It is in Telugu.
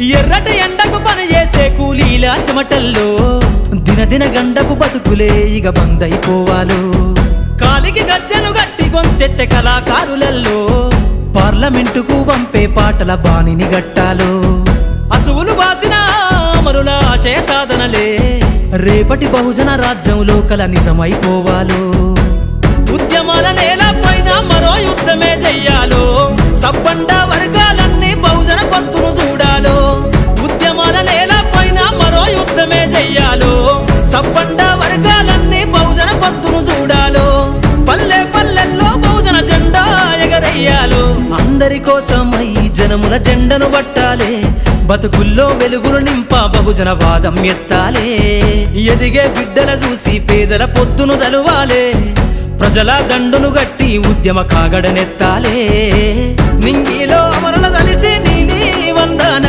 ఎర్రటి ఎండకు పని చేసే కూలీల సిమటల్లో దినదిన గండపు బతుకులే ఇక బందైపోవాలో కాలికి గజ్జను గట్టి గొంతెత్తె కళాకారులల్లో పార్లమెంటుకు పంపే పాటల బాణిని గట్టాలో అసువులు బాసిన అమరుల ఆశయ సాధనలే రేపటి బహుజన రాజ్యంలో కల నిజమైపోవాలో ఉద్యమాల నేల పైన మరో యుద్ధమే చెయ్యాలో సబ్బండ వర్గాలన్నీ బహుజన పంతును చూడాలో ఉద్యమాల నేల పైన మరో యుద్ధమే చెయ్యాలో సబ్బండ వర్గాలన్నీ బహుజన పంతును చూడాలో పల్లె పల్లెల్లో బహుజన జెండా ఎగరయ్యాలో అందరి కోసమై జనముల జెండను పట్టాలే బతుకుల్లో వెలుగులు నింప బహుజన వాదం ఎత్తాలే ఎదిగే బిడ్డల చూసి పేదల పొత్తును దలువాలే ప్రజల దండును గట్టి ఉద్యమ కాగడనెత్తాలే నింగిలో అమరుల దలిసి నీలి వందన